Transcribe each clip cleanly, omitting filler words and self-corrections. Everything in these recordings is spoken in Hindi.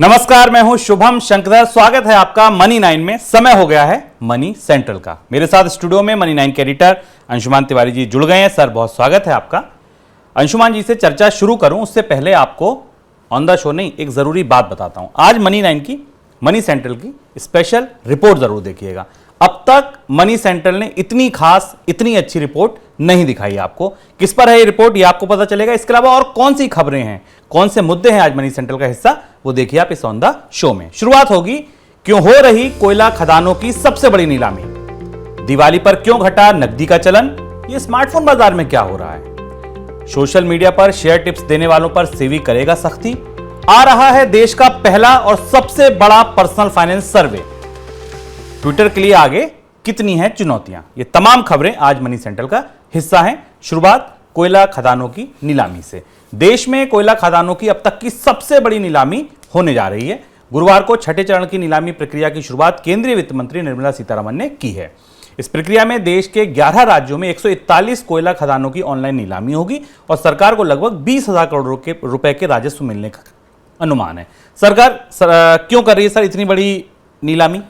नमस्कार, मैं हूं शुभम शंकर। स्वागत है आपका मनी 9 में। समय हो गया है मनी सेंट्रल का। मेरे साथ स्टूडियो में मनी 9 के एडिटर अंशुमान तिवारी जी जुड़ गए हैं। सर, बहुत स्वागत है आपका। अंशुमान जी से चर्चा शुरू करूं उससे पहले आपको ऑन द शो नहीं, एक जरूरी बात बताता हूं। आज मनी 9 की, मनी सेंट्रल की स्पेशल रिपोर्ट जरूर देखिएगा। अब तक मनी सेंट्रल ने इतनी खास, इतनी अच्छी रिपोर्ट नहीं दिखाई आपको। किस पर है ये रिपोर्ट, ये आपको पता चलेगा। इसके अलावा और कौन सी खबरें हैं, कौन से मुद्दे हैं आज मनी सेंट्रल का हिस्सा, वो देखिए आप इस ऑन द शो में। शुरुआत होगी क्यों हो रही कोयला खदानों की सबसे बड़ी नीलामी, दिवाली पर क्यों घटा नकदी का चलन, ये स्मार्टफोन बाजार में क्या हो रहा है, सोशल मीडिया पर शेयर टिप्स देने वालों पर सेबी करेगा सख्ती, आ रहा है देश का पहला और सबसे बड़ा पर्सनल फाइनेंस सर्वे, ट्विटर के लिए आगे कितनी हैं चुनौतियां। ये तमाम खबरें आज मनी सेंट्रल का हिस्सा हैं। शुरुआत कोयला खदानों की नीलामी से। देश में कोयला खदानों की अब तक की सबसे बड़ी नीलामी होने जा रही है। गुरुवार को छठे चरण की नीलामी प्रक्रिया की शुरुआत केंद्रीय वित्त मंत्री निर्मला सीतारमण ने की है। इस प्रक्रिया में देश के 11 राज्यों में 141 कोयला खदानों की ऑनलाइन नीलामी होगी और सरकार को लगभग 20,000 करोड़ रुपए के राजस्व मिलने का अनुमान है। सरकार क्यों कर रही है सर इतनी बड़ी नीलामी?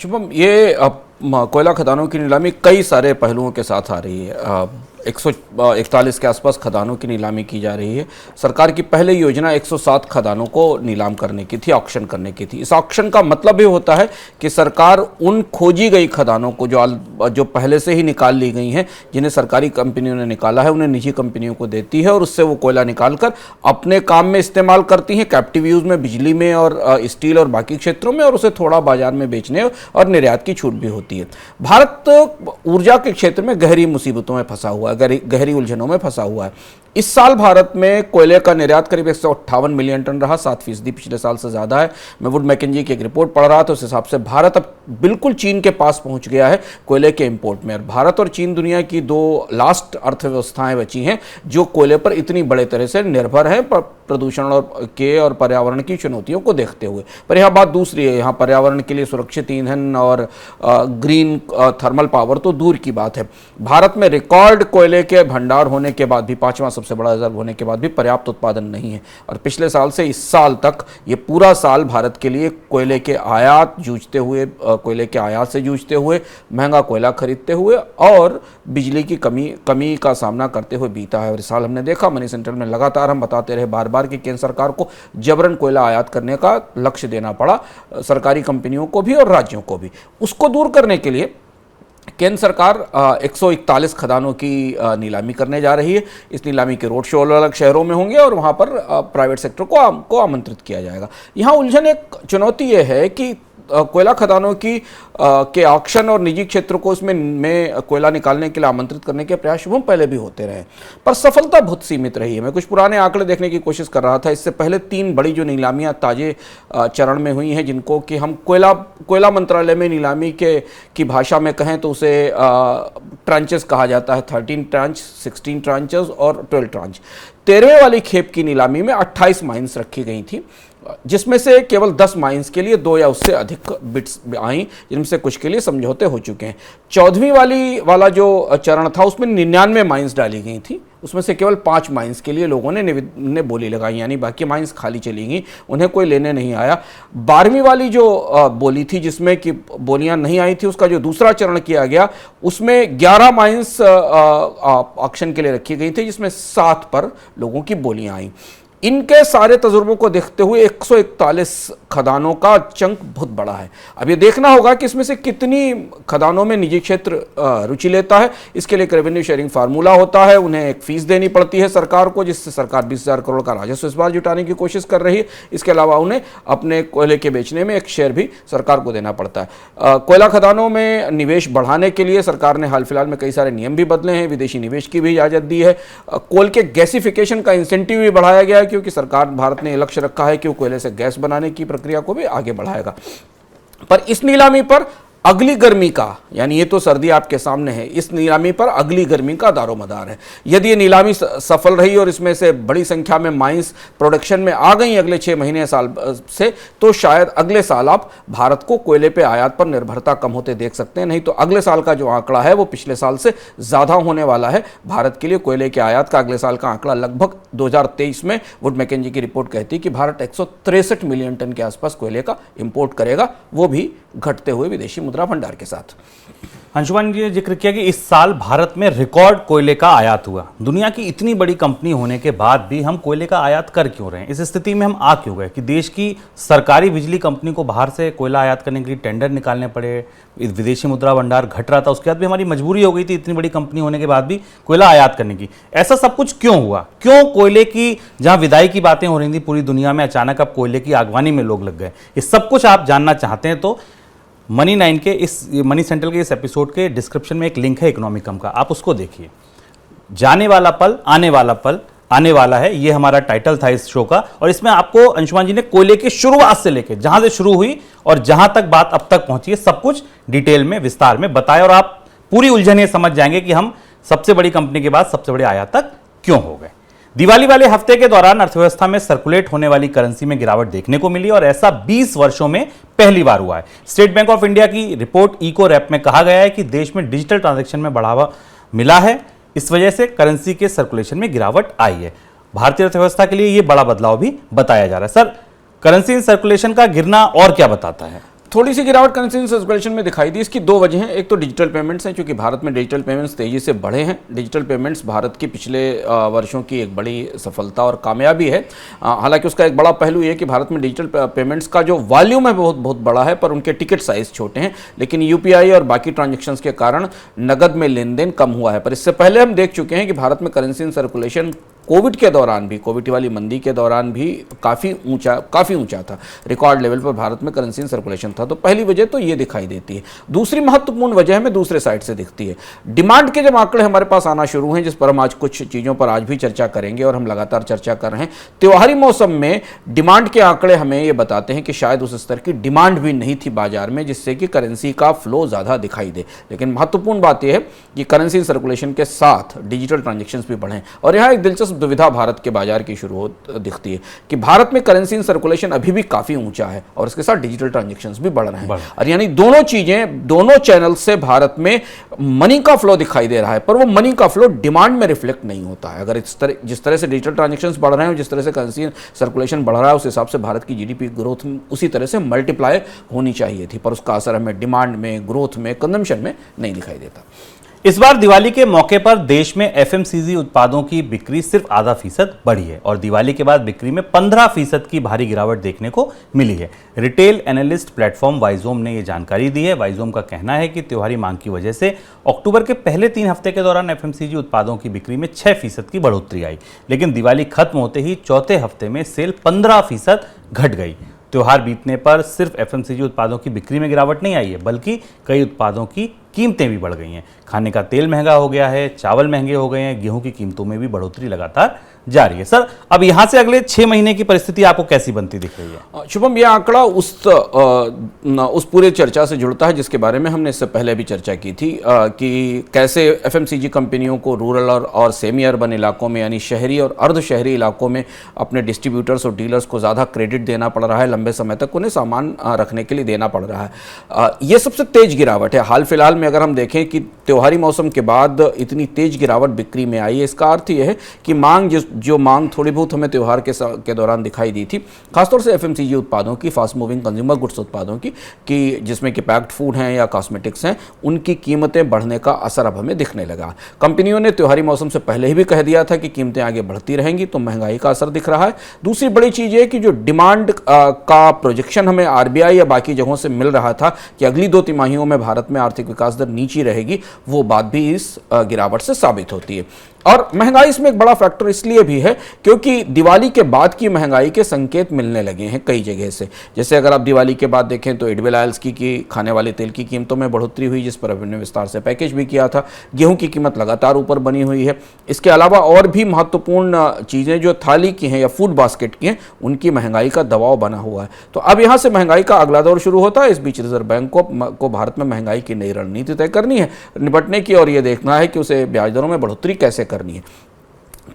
शुभम, ये कोयला खदानों की नीलामी कई सारे पहलुओं के साथ आ रही है। 141 के आसपास खदानों की नीलामी की जा रही है। सरकार की पहले योजना 107 खदानों को नीलाम करने की थी, ऑक्शन करने की थी। इस ऑक्शन का मतलब ये होता है कि सरकार उन खोजी गई खदानों को जो पहले से ही निकाल ली गई हैं, जिन्हें सरकारी कंपनियों ने निकाला है, उन्हें निजी कंपनियों को देती है और उससे वो कोयला निकाल कर अपने काम में इस्तेमाल करती हैं, कैप्टिव यूज में, बिजली में और स्टील और बाकी क्षेत्रों में, और उसे थोड़ा बाजार में बेचने और निर्यात की छूट भी होती है। भारत ऊर्जा के क्षेत्र में गहरी मुसीबतों में फंसा हुआ है, गहरी उलझनों में फंसा हुआ है। इस साल भारत में कोयले का निर्यात करीब 158 मिलियन टन रहा, 7% पिछले साल से ज्यादा है। मैं वुड मैकेंजी की एक रिपोर्ट पढ़ रहा था, उस हिसाब से भारत अब बिल्कुल चीन के पास पहुंच गया है कोयले के इंपोर्ट में। और भारत और चीन दुनिया की दो लास्ट अर्थव्यवस्थाएं बची हैं जो कोयले पर इतनी बड़े तरह से निर्भर हैं प्रदूषण और पर्यावरण की चुनौतियों को देखते हुए। पर यह बात दूसरी है, यहाँ पर्यावरण के लिए सुरक्षित ईंधन और ग्रीन थर्मल पावर तो दूर की बात है। भारत में रिकॉर्ड कोयले के भंडार होने के बाद भी, 5वां सबसे बड़ा रिजर्व होने के बाद भी पर्याप्त उत्पादन नहीं है। और पिछले साल से इस साल तक ये पूरा साल भारत के लिए कोयले के आयात से जूझते हुए, महंगा कोयला खरीदते हुए और बिजली की कमी का सामना करते हुए बीता है। और इस साल हमने देखा मनी सेंट्रल में लगातार हम बताते रहे बार बार कि केंद्र सरकार को जबरन कोयला आयात करने का लक्ष्य देना पड़ा, सरकारी कंपनियों को भी और राज्यों को भी। उसको दूर करने के लिए केंद्र सरकार 141 खदानों की नीलामी करने जा रही है। इस नीलामी के रोड शो अलग अलग शहरों में होंगे और वहाँ पर प्राइवेट सेक्टर को आमंत्रित किया जाएगा। यहाँ उलझन, एक चुनौती ये है कि कोयला खदानों की के ऑक्शन और निजी क्षेत्र को इसमें कोयला निकालने के लिए आमंत्रित करने के प्रयास शुभम पहले भी होते रहे, पर सफलता बहुत सीमित रही है। मैं कुछ पुराने आंकड़े देखने की कोशिश कर रहा था। इससे पहले 3 बड़ी जो नीलामियां ताजे चरण में हुई हैं, जिनको कि हम कोयला मंत्रालय में नीलामी की भाषा में कहें तो उसे ट्रांचेस कहा जाता है। 13 ट्रांच, 16 ट्रांचेस और 12 ट्रांच। 13वें वाली खेप की नीलामी में 28 माइंस रखी गई थी, जिसमें से केवल 10 माइंस के लिए 2 या उससे अधिक बिट्स आई, जिनमें से कुछ के लिए समझौते हो चुके हैं। 14वीं वाला जो चरण था उसमें 99 माइंस डाली गई थी, उसमें से केवल 5 माइंस के लिए लोगों ने बोली लगाई, यानी बाकी माइंस खाली चली गई, उन्हें कोई लेने नहीं आया। 12वीं वाली जो बोली थी, जिसमें कि बोलियां नहीं आई थी, उसका जो दूसरा चरण किया गया उसमें 11 माइंस ऑक्शन के लिए रखी गई थी, जिसमें 7 पर लोगों की बोलियां आई। इनके सारे तजुर्बों को देखते हुए 141 खदानों का चंक बहुत बड़ा है। अब ये देखना होगा कि इसमें से कितनी खदानों में निजी क्षेत्र रुचि लेता है। इसके लिए एक रेवेन्यू शेयरिंग फार्मूला होता है, उन्हें एक फीस देनी पड़ती है सरकार को, जिससे सरकार 20,000 करोड़ का राजस्व इस बार जुटाने की कोशिश कर रही है। इसके अलावा उन्हें अपने कोयले के बेचने में एक शेयर भी सरकार को देना पड़ता है। कोयला खदानों में निवेश बढ़ाने के लिए सरकार ने हाल फिलहाल में कई सारे नियम भी बदले हैं, विदेशी निवेश की भी इजाजत दी है। कोल के गैसिफिकेशन का इंसेंटिव भी बढ़ाया गया है, क्योंकि सरकार, भारत ने लक्ष्य रखा है कि वो कोयले से गैस बनाने की प्रक्रिया को भी आगे बढ़ाएगा। पर इस नीलामी पर अगली गर्मी का, यानी ये तो सर्दी आपके सामने है, इस नीलामी पर अगली गर्मी का दारोमदार है। यदि ये नीलामी सफल रही और इसमें से बड़ी संख्या में माइंस प्रोडक्शन में आ गई अगले 6 महीने साल से, तो शायद अगले साल आप भारत को कोयले पे आयात पर निर्भरता कम होते देख सकते हैं। नहीं तो अगले साल का जो आंकड़ा है वो पिछले साल से ज़्यादा होने वाला है। भारत के लिए कोयले के आयात का अगले साल का आंकड़ा लगभग 2023 में वुड मैकेंजी की रिपोर्ट कहती है कि भारत 163 मिलियन टन के आसपास कोयले का इंपोर्ट करेगा, वो भी घटते हुए विदेशी मुद्रा भंडार के साथ। अंशुमान जी ने जिक्र किया कि इस साल भारत में रिकॉर्ड कोयले का आयात हुआ। दुनिया की इतनी बड़ी कंपनी होने के बाद भी हम कोयले का आयात कर क्यों रहे हैं? इस स्थिति में हम आ क्यों गए कि देश की सरकारी बिजली कंपनी को बाहर से कोयला आयात करने के लिए टेंडर निकालने पड़े, विदेशी मुद्रा भंडार घट रहा था, उसके बाद भी हमारी मजबूरी हो गई थी इतनी बड़ी कंपनी होने के बाद भी कोयला आयात करने की। ऐसा सब कुछ क्यों हुआ? क्यों कोयले की जहां विदाई की बातें हो रही थी पूरी दुनिया में, अचानक अब कोयले की आगवानी में लोग लग गए? ये सब कुछ आप जानना चाहते हैं तो मनी 9 के मनी सेंट्रल के इस एपिसोड के डिस्क्रिप्शन में एक लिंक है इकोनॉमिकम का, आप उसको देखिए। जाने वाला पल आने वाला पल आने वाला है, ये हमारा टाइटल था इस शो का। और इसमें आपको अंशुमान जी ने कोयले की शुरुआत से लेकर जहां से शुरू हुई और जहां तक बात अब तक पहुंची है, सब कुछ डिटेल में विस्तार में बताया और आप पूरी उलझन ये समझ जाएंगे कि हम सबसे बड़ी कंपनी के बाद सबसे बड़े आयातक क्यों हो गए। दिवाली वाले हफ्ते के दौरान अर्थव्यवस्था में सर्कुलेट होने वाली करेंसी में गिरावट देखने को मिली और ऐसा 20 वर्षों में पहली बार हुआ है। स्टेट बैंक ऑफ इंडिया की रिपोर्ट इको रैप में कहा गया है कि देश में डिजिटल ट्रांजैक्शन में बढ़ावा मिला है, इस वजह से करेंसी के सर्कुलेशन में गिरावट आई है। भारतीय अर्थव्यवस्था के लिए यह बड़ा बदलाव भी बताया जा रहा है। सर, करेंसी इन सर्कुलेशन का गिरना और क्या बताता है? थोड़ी सी गिरावट करेंसी इन सर्कुलेशन में दिखाई दी। इसकी दो वजह हैं। एक तो डिजिटल पेमेंट्स हैं, क्योंकि भारत में डिजिटल पेमेंट्स तेजी से बढ़े हैं। डिजिटल पेमेंट्स भारत की पिछले वर्षों की एक बड़ी सफलता और कामयाबी है। हालांकि उसका एक बड़ा पहलू ये है कि भारत में डिजिटल पेमेंट्स का जो वॉल्यूम है बहुत बड़ा है, पर उनके टिकट साइज छोटे हैं। लेकिन यूपीआई और बाकी ट्रांजेक्शंस के कारण नगद में लेन देन कम हुआ है। पर इससे पहले हम देख चुके हैं कि भारत में करेंसी इन सर्कुलेशन कोविड के दौरान भी, कोविड वाली मंदी के दौरान भी काफ़ी ऊंचा था। रिकॉर्ड लेवल पर भारत में करेंसी इन सर्कुलेशन था। तो पहली वजह तो ये दिखाई देती है। दूसरी महत्वपूर्ण वजह हमें दूसरे साइड से दिखती है। डिमांड के जब आंकड़े हमारे पास आना शुरू हैं, जिस पर हम आज कुछ चीज़ों पर आज भी चर्चा करेंगे और हम लगातार चर्चा कर रहे हैं, त्योहारी मौसम में डिमांड के आंकड़े हमें ये बताते हैं कि शायद उस स्तर की डिमांड भी नहीं थी बाजार में, जिससे कि करेंसी का फ्लो ज़्यादा दिखाई दे। लेकिन महत्वपूर्ण बात यह है कि करेंसी इन सर्कुलेशन के साथ डिजिटल ट्रांजेक्शन्स भी बढ़े। और यहाँ एक दिलचस्प दुविधा भारत के बाजार की शुरू दिखती है कि भारत में करेंसी इन सर्कुलेशन अभी भी काफी ऊंचा है और इसके साथ डिजिटल ट्रांजैक्शंस भी बढ़ रहे हैं। और यानी दोनों चीजें, दोनों चैनल से भारत में मनी का फ्लो दिखाई दे रहा है, पर वो मनी का फ्लो डिमांड में रिफ्लेक्ट नहीं होता है। अगर जिस तरह से डिजिटल ट्रांजैक्शंस बढ़ रहे हैं, जिस तरह से करेंसी सर्कुलेशन बढ़ रहा है, उस हिसाब से भारत की जीडीपी ग्रोथ उसी तरह से मल्टीप्लाई होनी चाहिए थी, पर उसका असर हमें डिमांड में, ग्रोथ में, कंजम्पशन में नहीं दिखाई देता। इस बार दिवाली के मौके पर देश में एफएमसीजी उत्पादों की बिक्री सिर्फ ½ बढ़ी है और दिवाली के बाद बिक्री में 15% की भारी गिरावट देखने को मिली है। रिटेल एनालिस्ट प्लेटफॉर्म वाइजोम ने यह जानकारी दी है। वाइजोम का कहना है कि त्योहारी मांग की वजह से अक्टूबर के पहले 3 हफ्ते के दौरान एफएमसीजी उत्पादों की बिक्री में 6% की बढ़ोतरी आई, लेकिन दिवाली खत्म होते ही चौथे हफ्ते में सेल 15% घट गई। त्योहार बीतने पर सिर्फ एफएमसीजी उत्पादों की बिक्री में गिरावट नहीं आई है, बल्कि कई उत्पादों की कीमतें भी बढ़ गई हैं। खाने का तेल महंगा हो गया है, चावल महंगे हो गए हैं, गेहूं की कीमतों में भी बढ़ोतरी लगातार जारी है। सर, अब यहां से अगले 6 महीने की परिस्थिति आपको कैसी बनती दिख रही है? शुभम, यह आंकड़ा उस पूरे चर्चा से जुड़ता है जिसके बारे में हमने इससे पहले भी चर्चा की थी कि कैसे एफएमसीजी कंपनियों को रूरल और सेमी अर्बन इलाकों में, यानी शहरी और अर्ध शहरी इलाकों में अपने डिस्ट्रीब्यूटर्स और डीलर्स को ज़्यादा क्रेडिट देना पड़ रहा है, लंबे समय तक उन्हें सामान रखने के लिए देना पड़ रहा है। यह सबसे तेज गिरावट है। हाल फिलहाल में अगर हम देखें कि त्योहारी मौसम के बाद इतनी तेज गिरावट बिक्री में आई है, इसका अर्थ यह है कि जो मांग थोड़ी बहुत हमें त्योहार के दौरान दिखाई दी थी, खासतौर से एफएमसीजी उत्पादों की, फास्ट मूविंग कंज्यूमर गुड्स उत्पादों की, कि जिसमें कि पैक्ड फूड हैं या कॉस्मेटिक्स हैं, उनकी कीमतें बढ़ने का असर अब हमें दिखने लगा। कंपनियों ने त्योहारी मौसम से पहले ही भी कह दिया था कि कीमतें आगे बढ़ती रहेंगी, तो महंगाई का असर दिख रहा है। दूसरी बड़ी चीज़ ये कि जो डिमांड का प्रोजेक्शन हमें आरबीआई या बाकी जगहों से मिल रहा था कि अगली 2 तिमाहियों में भारत में आर्थिक विकास दर नीची रहेगी, वो बात भी इस गिरावट से साबित होती है। और महंगाई इसमें एक बड़ा फैक्टर इसलिए भी है क्योंकि दिवाली के बाद की महंगाई के संकेत मिलने लगे हैं कई जगह से। जैसे अगर आप दिवाली के बाद देखें तो एडिबल ऑयल्स की खाने वाले तेल की कीमतों में बढ़ोतरी हुई, जिस पर अभी हमने विस्तार से पैकेज भी किया था। गेहूं की कीमत लगातार ऊपर बनी हुई है। इसके अलावा और भी महत्वपूर्ण चीज़ें जो थाली की हैं या फूड बास्केट की हैं, उनकी महंगाई का दबाव बना हुआ है। तो अब यहाँ से महंगाई का अगला दौर शुरू होता है। इस बीच रिजर्व बैंक को भारत में महंगाई की नई रणनीति तय करनी है निपटने की, और ये देखना है कि उसे ब्याज दरों में बढ़ोतरी कैसे करनी है।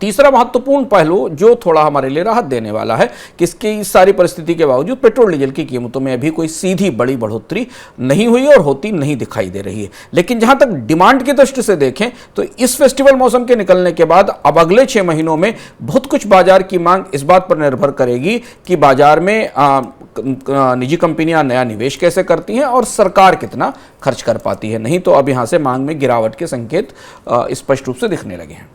तीसरा महत्वपूर्ण पहलू जो थोड़ा हमारे लिए राहत देने वाला है कि इसकी सारी परिस्थिति के बावजूद पेट्रोल डीजल की कीमतों में अभी कोई सीधी बड़ी बढ़ोतरी नहीं हुई और होती नहीं दिखाई दे रही है। लेकिन जहां तक डिमांड की दृष्टि से देखें तो इस फेस्टिवल मौसम के निकलने के बाद अब अगले 6 महीनों में बहुत कुछ बाजार की मांग इस बात पर निर्भर करेगी कि बाजार में निजी कंपनियां नया निवेश कैसे करती हैं और सरकार कितना खर्च कर पाती है। नहीं तो अब यहां से मांग में गिरावट के संकेत स्पष्ट रूप से दिखने लगे हैं।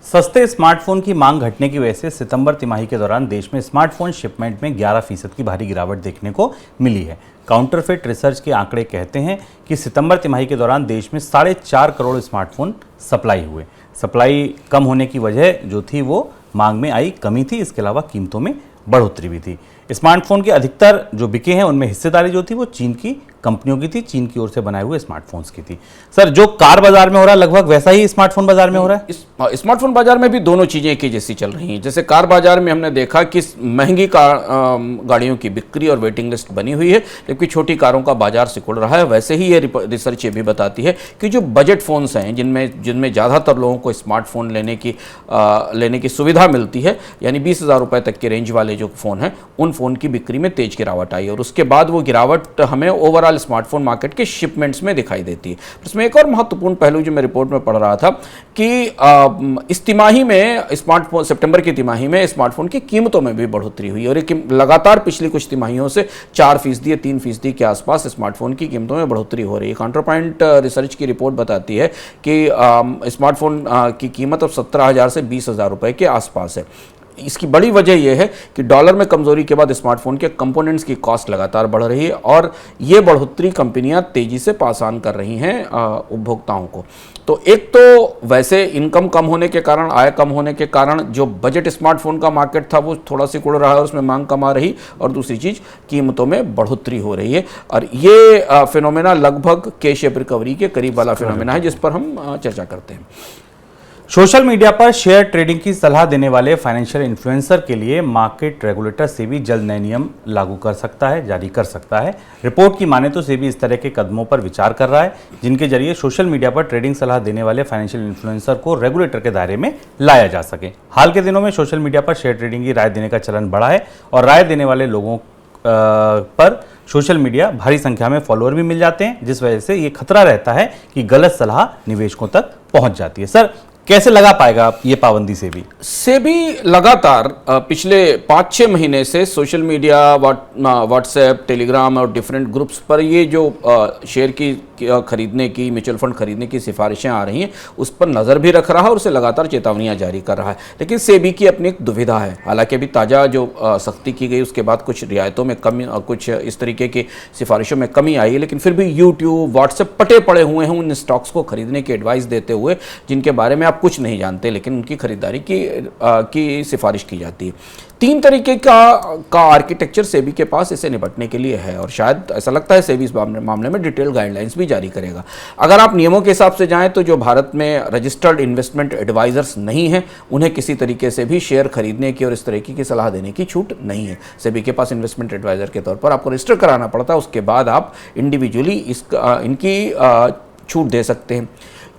सस्ते स्मार्टफोन की मांग घटने की वजह से सितंबर तिमाही के दौरान देश में स्मार्टफोन शिपमेंट में 11% की भारी गिरावट देखने को मिली है। काउंटरफेट रिसर्च के आंकड़े कहते हैं कि सितंबर तिमाही के दौरान देश में 4.5 करोड़ स्मार्टफोन सप्लाई हुए। सप्लाई कम होने की वजह जो थी वो मांग में आई कमी थी, इसके अलावा कीमतों में बढ़ोतरी भी थी। स्मार्टफोन के अधिकतर जो बिके हैं उनमें हिस्सेदारी जो थी वो चीन की कंपनियों की थी, चीन की ओर से बनाए हुए स्मार्टफोन्स की थी। सर, जो कार बाजार में हो रहा है लगभग वैसा ही स्मार्टफोन बाजार में हो रहा है। स्मार्टफोन बाजार में भी दोनों चीजें एक ही जैसी चल रही हैं। जैसे कार बाजार में हमने देखा कि महंगी गाड़ियों की बिक्री और वेटिंग लिस्ट बनी हुई है, जबकि छोटी कारों का बाजार सिकुड़ रहा है। वैसे ही ये रिसर्च ये भी बताती है कि जो बजट फोन्स हैं जिनमें ज़्यादातर लोगों को स्मार्टफोन लेने की सुविधा मिलती है, यानी 20,000 रुपये तक के रेंज वाले जो फ़ोन हैं, उन फ़ोन की बिक्री में तेज गिरावट आई और उसके बाद वो गिरावट हमें ओवरऑल स्मार्टफोन मार्केट के शिपमेंट्स में दिखाई देती है। इसमें एक और महत्वपूर्ण पहलू जो मैं रिपोर्ट में पढ़ रहा था कि इस तिमाही में स्मार्टफोन, सितंबर की तिमाही में स्मार्टफोन की कीमतों में भी बढ़ोतरी हुई और लगातार पिछली कुछ तिमाहियों से 4% या 3% के आसपास स्मार्टफोन की कीमतों में बढ़ोतरी हो रही है। काउंटरपॉइंट रिसर्च की रिपोर्ट बताती है कि स्मार्टफोन की कीमत अब 17,000 से 20,000 रुपये के आसपास है। इसकी बड़ी वजह यह है कि डॉलर में कमजोरी के बाद स्मार्टफोन के कंपोनेंट्स की कॉस्ट लगातार बढ़ रही है और ये बढ़ोतरी कंपनियां तेजी से पास ऑन कर रही हैं उपभोक्ताओं को। तो एक तो वैसे इनकम कम होने के कारण, आय कम होने के कारण जो बजट स्मार्टफोन का मार्केट था वो थोड़ा सा सिकुड़ रहा है और उसमें मांग कम आ रही, और दूसरी चीज़ कीमतों में बढ़ोतरी हो रही है। और ये फिनोमेना लगभग के शेप रिकवरी के करीब वाला फिनोमेना है जिस पर हम चर्चा करते हैं। सोशल मीडिया पर शेयर ट्रेडिंग की सलाह देने वाले फाइनेंशियल इन्फ्लुएंसर के लिए मार्केट रेगुलेटर सेबी जल्द नए नियम लागू कर सकता है, जारी कर सकता है। रिपोर्ट की माने तो सेबी इस तरह के कदमों पर विचार कर रहा है जिनके जरिए सोशल मीडिया पर ट्रेडिंग सलाह देने वाले फाइनेंशियल इन्फ्लुएंसर को रेगुलेटर के दायरे में लाया जा सके। हाल के दिनों में सोशल मीडिया पर शेयर ट्रेडिंग की राय देने का चलन बढ़ा है और राय देने वाले लोगों पर सोशल मीडिया भारी संख्या में फॉलोअर भी मिल जाते हैं, जिस वजह से ये खतरा रहता है कि गलत सलाह निवेशकों तक पहुंच जाती है। सर, कैसे लगा पाएगा आप ये पाबंदी सेबी लगातार पिछले 5-6 महीने से सोशल मीडिया, व्हाट्सएप, टेलीग्राम और डिफरेंट ग्रुप्स पर ये जो शेयर की खरीदने की, म्यूचुअल फंड खरीदने की सिफारिशें आ रही हैं उस पर नज़र भी रख रहा है और उसे लगातार चेतावनियां जारी कर रहा है। लेकिन सेबी की अपनी एक दुविधा है। हालांकि अभी ताज़ा जो सख्ती की गई उसके बाद कुछ रियायतों में कमी, कुछ इस तरीके की सिफारिशों में कमी आई है, लेकिन फिर भी यूट्यूब, व्हाट्सएप पटे पड़े हुए हैं उन स्टॉक्स को खरीदने की एडवाइस देते हुए जिनके बारे में आप कुछ नहीं जानते, लेकिन उनकी खरीदारी की सिफारिश की जाती है। 3 तरीके का आर्किटेक्चर सेबी के पास इसे निपटने के लिए है और शायद ऐसा लगता है सेबी इस मामले में डिटेल गाइडलाइंस भी जारी करेगा। अगर आप नियमों के हिसाब से जाएं तो जो भारत में रजिस्टर्ड इन्वेस्टमेंट एडवाइजर्स नहीं हैं उन्हें किसी तरीके से भी शेयर खरीदने की और इस तरीके की सलाह देने की छूट नहीं है। सेबी के पास इन्वेस्टमेंट एडवाइजर के तौर पर आपको रजिस्टर कराना पड़ता है, उसके बाद आप इंडिविजुअली इनकी छूट दे सकते हैं।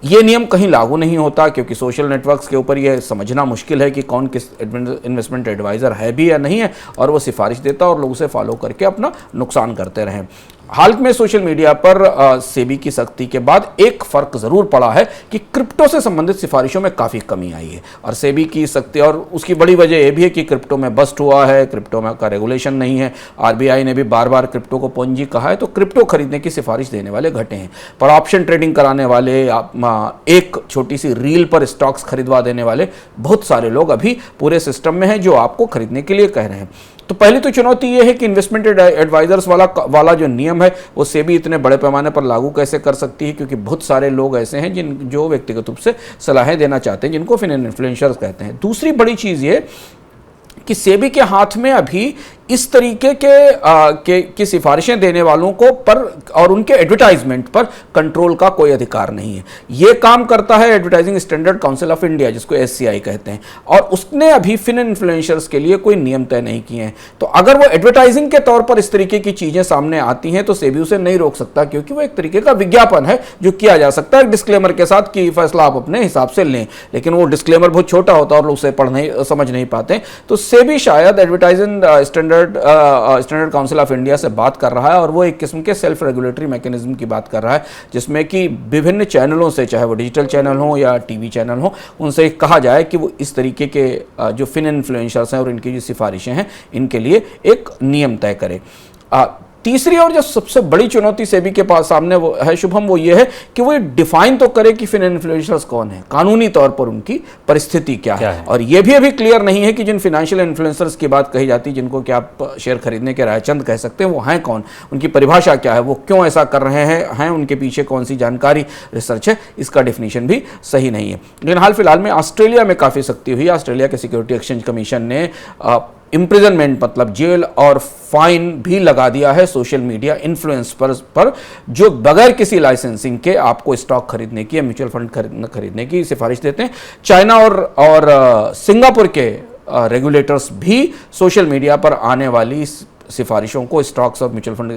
ये नियम कहीं लागू नहीं होता क्योंकि सोशल नेटवर्क्स के ऊपर यह समझना मुश्किल है कि कौन किस इन्वेस्टमेंट एडवाइज़र है भी या नहीं है और वो सिफारिश देता और लोग उसे फॉलो करके अपना नुकसान करते रहें। हाल में सोशल मीडिया पर सेबी की सख्ती के बाद एक फ़र्क ज़रूर पड़ा है कि क्रिप्टो से संबंधित सिफारिशों में काफ़ी कमी आई है और सेबी की सख्ती, और उसकी बड़ी वजह यह भी है कि क्रिप्टो में बस्ट हुआ है, क्रिप्टो में का रेगुलेशन नहीं है। आरबीआई ने भी बार बार क्रिप्टो को पूंजी कहा है, तो क्रिप्टो खरीदने की सिफारिश देने वाले घटे हैं। पर ऑप्शन ट्रेडिंग कराने वाले, एक छोटी सी रील पर स्टॉक्स खरीदवा देने वाले बहुत सारे लोग अभी पूरे सिस्टम में हैं जो आपको खरीदने के लिए कह रहे हैं। तो पहली तो चुनौती ये है कि इन्वेस्टमेंट एडवाइजर्स वाला जो नियम है वो सेबी इतने बड़े पैमाने पर लागू कैसे कर सकती है, क्योंकि बहुत सारे लोग ऐसे हैं जो व्यक्तिगत रूप से सलाहें देना चाहते हैं, जिनको फाइनेंशियल इन्फ्लुएंसर्स कहते हैं। दूसरी बड़ी चीज़ ये कि सेबी के हाथ में अभी इस तरीके की सिफारिशें देने वालों को पर और उनके एडवर्टाइजमेंट पर कंट्रोल का कोई अधिकार नहीं है। यह काम करता है advertising standard council of India, जिसको एससीआई कहते हैं, और उसने अभी फिन इन्फ्लुएंसर्स के लिए कोई नियम तय नहीं किए हैं। तो अगर वो एडवर्टाइजिंग के तौर पर इस तरीके की चीजें सामने आती हैं तो सेबी उसे नहीं रोक सकता, क्योंकि वो एक तरीके का विज्ञापन है जो किया जा सकता है डिस्क्लेमर के साथ कि फैसला आप अपने हिसाब से लें, लेकिन वो डिस्क्लेमर बहुत छोटा होता है और लोग उसे समझ नहीं पाते। तो सेबी शायद advertising standard council of India से बात कर रहा है, और वो एक किस्म के सेल्फ रेगुलेटरी मैकेनिज्म की बात कर रहा है, जिसमें कि विभिन्न चैनलों से, चाहे वो डिजिटल चैनल हो या टीवी चैनल हो, उनसे कहा जाए कि वो इस तरीके के जो फिन इन्फ्लुएंसर्स हैं और इनकी जो सिफारिशें हैं, इनके लिए एक नियम तय करें। तीसरी और जो सबसे बड़ी चुनौती सेबी के पास सामने वो है शुभम, वो ये है कि वो डिफाइन तो करे कि फिन इन्फ्लुएंसर्स कौन है, कानूनी तौर पर उनकी परिस्थिति क्या है। और ये भी अभी क्लियर नहीं है कि जिन फाइनेंशियल इन्फ्लुएंसर्स की बात कही जाती है, जिनको कि आप शेयर खरीदने के रायचंद कह सकते हैं, वो हैं कौन, उनकी परिभाषा क्या है, वो क्यों ऐसा कर रहे हैं, उनके पीछे कौन सी जानकारी, रिसर्च है, इसका डेफिनेशन भी सही नहीं है। लेकिन हाल फिलहाल में ऑस्ट्रेलिया में काफ़ी सख्ती हुई। ऑस्ट्रेलिया के सिक्योरिटी एक्सचेंज कमीशन ने इम्प्रिजनमेंट मतलब जेल और फाइन भी लगा दिया है सोशल मीडिया इन्फ्लुएंसर्स पर जो बगैर किसी लाइसेंसिंग के आपको स्टॉक खरीदने की या म्यूचुअल फंड खरीदने की सिफारिश देते हैं। चाइना और सिंगापुर के रेगुलेटर्स भी सोशल मीडिया पर आने वाली सिफारिशों को, स्टॉक्स और म्यूचुअल फंड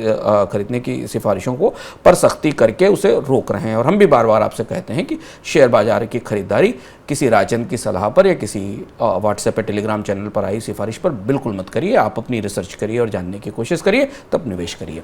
खरीदने की सिफारिशों को पर सख्ती करके उसे रोक रहे हैं। और हम भी बार बार आपसे कहते हैं कि शेयर बाजार की खरीदारी किसी राजन की सलाह पर या किसी व्हाट्सएप या टेलीग्राम चैनल पर आई सिफारिश पर बिल्कुल मत करिए। आप अपनी रिसर्च करिए और जानने की कोशिश करिए, तब निवेश करिए।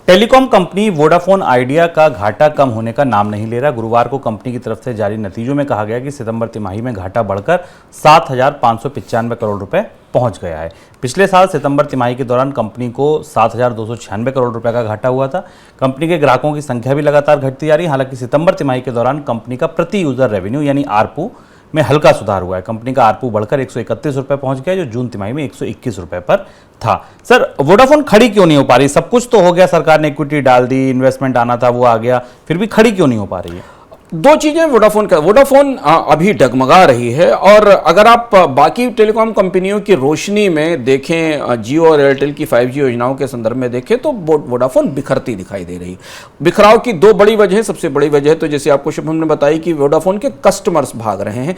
टेलीकॉम कंपनी वोडाफोन आइडिया का घाटा कम होने का नाम नहीं ले रहा। गुरुवार को कंपनी की तरफ से जारी नतीजों में कहा गया कि सितंबर तिमाही में घाटा बढ़कर 7,595 करोड़ रुपए पहुंच गया है। पिछले साल सितंबर तिमाही के दौरान कंपनी को 7,296 करोड़ रुपए का घाटा हुआ था। कंपनी के ग्राहकों की संख्या भी लगातार घटती जा रही है। हालांकि सितंबर तिमाही के दौरान कंपनी का प्रति यूजर रेवेन्यू यानी आरपू में हल्का सुधार हुआ है। कंपनी का आरपू बढ़कर 131 रुपए पहुंच गया, जो जून तिमाही में 121 रुपए पर था। सर, वोडाफोन खड़ी क्यों नहीं हो पा रही? सब कुछ तो हो गया, सरकार ने इक्विटी डाल दी, इन्वेस्टमेंट आना था वो आ गया, फिर भी खड़ी क्यों नहीं हो पा रही है? दो चीजें वोडाफोन अभी डगमगा रही है। और अगर आप बाकी टेलीकॉम कंपनियों की रोशनी में देखें, जियो और एयरटेल की 5G योजनाओं के संदर्भ में देखें, तो वोडाफोन बिखरती दिखाई दे रही। बिखराव की दो बड़ी वजह, सबसे बड़ी वजह तो जैसे आपको शुभम ने बताई कि वोडाफोन के कस्टमर्स भाग रहे हैं,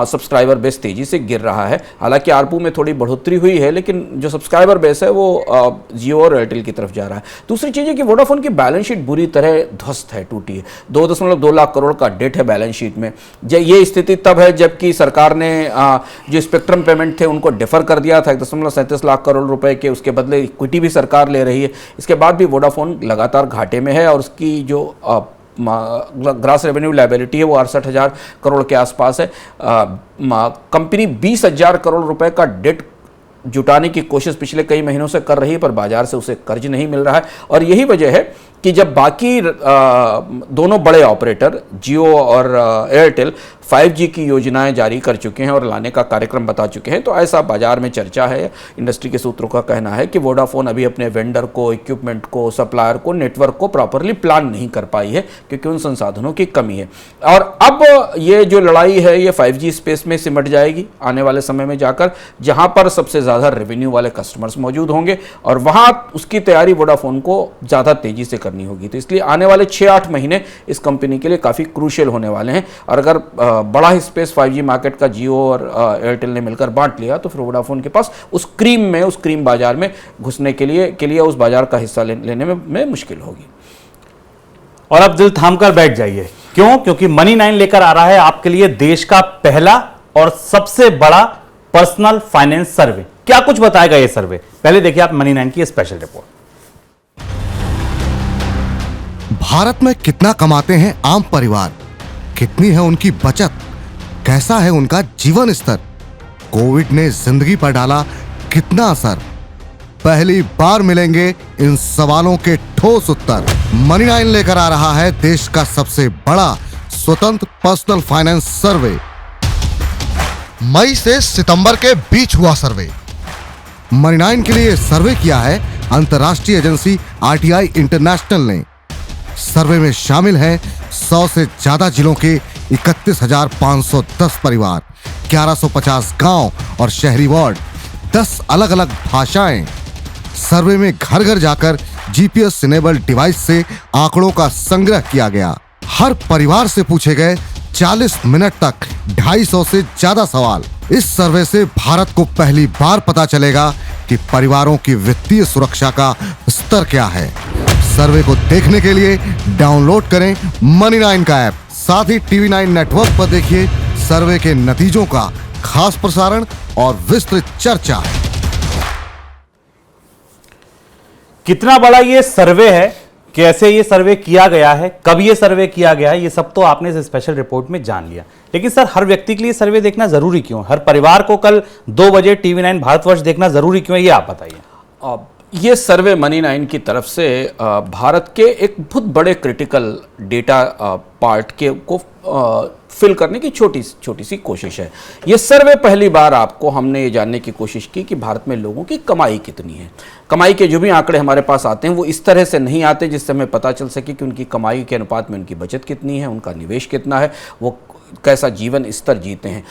सब्सक्राइबर बेस तेजी से गिर रहा है। हालांकि आरपू में थोड़ी बढ़ोतरी हुई है, लेकिन जो सब्सक्राइबर बेस है वो जियो और एयरटेल की तरफ जा रहा है। दूसरी चीज है कि वोडाफोन की बैलेंस शीट बुरी तरह ध्वस्त है, टूटी है। 2.2 लाख करोड़ का डेट है बैलेंस शीट में। ये स्थिति तब है जबकि सरकार ने जो स्पेक्ट्रम पेमेंट थे उनको डिफर कर दिया था 1.37 लाख करोड़ रुपए के, उसके बदले इक्विटी भी सरकार ले रही है। इसके बाद भी वोडाफोन लगातार घाटे में है और उसकी जो ग्रॉस रेवेन्यू लायबिलिटी है वो 68,000 करोड़ के आसपास है। कंपनी 20,000 करोड़ रुपए का डेट जुटाने की कोशिश पिछले कई महीनों से कर रही है, पर बाजार से उसे कर्ज नहीं मिल रहा है। और यही वजह है कि जब बाकी दोनों बड़े ऑपरेटर जियो और एयरटेल 5G की योजनाएं जारी कर चुके हैं और लाने का कार्यक्रम बता चुके हैं, तो ऐसा बाजार में चर्चा है। इंडस्ट्री के सूत्रों का कहना है कि वोडाफोन अभी अपने वेंडर को, इक्विपमेंट को, सप्लायर को, नेटवर्क को प्रॉपरली प्लान नहीं कर पाई है, क्योंकि उन संसाधनों की कमी है। और अब ये जो लड़ाई है ये 5G स्पेस में सिमट जाएगी आने वाले समय में जाकर, जहां पर सबसे ज़्यादा रेवेन्यू वाले कस्टमर्स मौजूद होंगे, और वहां उसकी तैयारी वोडाफोन को ज़्यादा तेजी से करनी होगी। तो इसलिए आने वाले 6-8 महीने इस कंपनी के लिए काफ़ी क्रूशियल होने वाले हैं। और अगर बड़ा स्पेस 5G मार्केट का जियो और एयरटेल ने मिलकर बांट लिया, तो फिर वोडाफोन के पास उस क्रीम बाजार में घुसने के लिए उस बाजार का हिस्सा लेने में मुश्किल होगी। और अब दिल थाम कर बैठ जाइए। क्यों? क्योंकि मनी 9 लेकर आ रहा है आपके लिए देश का पहला और सबसे बड़ा पर्सनल फाइनेंस सर्वे। क्या कुछ बताएगा ये सर्वे? पहले देखिए आप मनी 9 की स्पेशल रिपोर्ट। भारत में कितना कमाते हैं आम परिवार, कितनी है उनकी बचत, कैसा है उनका जीवन स्तर, कोविड ने जिंदगी पर डाला कितना असर, पहली बार मिलेंगे इन सवालों के ठोस उत्तर। मनी 9 लेकर आ रहा है देश का सबसे बड़ा स्वतंत्र पर्सनल फाइनेंस सर्वे। मई से सितंबर के बीच हुआ सर्वे। मनी 9 के लिए सर्वे किया है अंतर्राष्ट्रीय एजेंसी RTI इंटरनेशनल ने। सर्वे में शामिल हैं 100 से ज्यादा जिलों के 31,510 परिवार, 1150 गांव और शहरी वार्ड, 10 अलग अलग भाषाएं। सर्वे में घर घर जाकर GPS इनेबल डिवाइस से आंकड़ों का संग्रह किया गया। हर परिवार से पूछे गए 40 मिनट तक 250 से ज्यादा सवाल। इस सर्वे से भारत को पहली बार पता चलेगा कि परिवारों की वित्तीय सुरक्षा का स्तर क्या है। सर्वे को देखने के लिए डाउनलोड करें मनी 9 का ऐप। साथ ही TV 9 नेटवर्क पर देखिए सर्वे के नतीजों का खास प्रसारण और विस्तृत चर्चा। कितना बड़ा ये सर्वे है, कैसे ये सर्वे किया गया है, कब ये सर्वे किया गया है, ये सब तो आपने इस स्पेशल रिपोर्ट में जान लिया। लेकिन सर, हर व्यक्ति के लिए सर्वे देखना जरूरी क्यों? हर परिवार को कल 2 बजे TV 9 भारतवर्ष देखना जरूरी क्यों है, ये आप बताइए। ये सर्वे मनी 9 की तरफ से भारत के एक बहुत बड़े क्रिटिकल डेटा पार्ट के को फिल करने की छोटी सी कोशिश है। ये सर्वे पहली बार आपको हमने ये जानने की कोशिश की कि भारत में लोगों की कमाई कितनी है। कमाई के जो भी आंकड़े हमारे पास आते हैं वो इस तरह से नहीं आते जिससे हमें पता चल सके कि उनकी कमाई के अनुपात में उनकी बचत कितनी है, उनका निवेश कितना है, वो कैसा जीवन स्तर जीते हैं।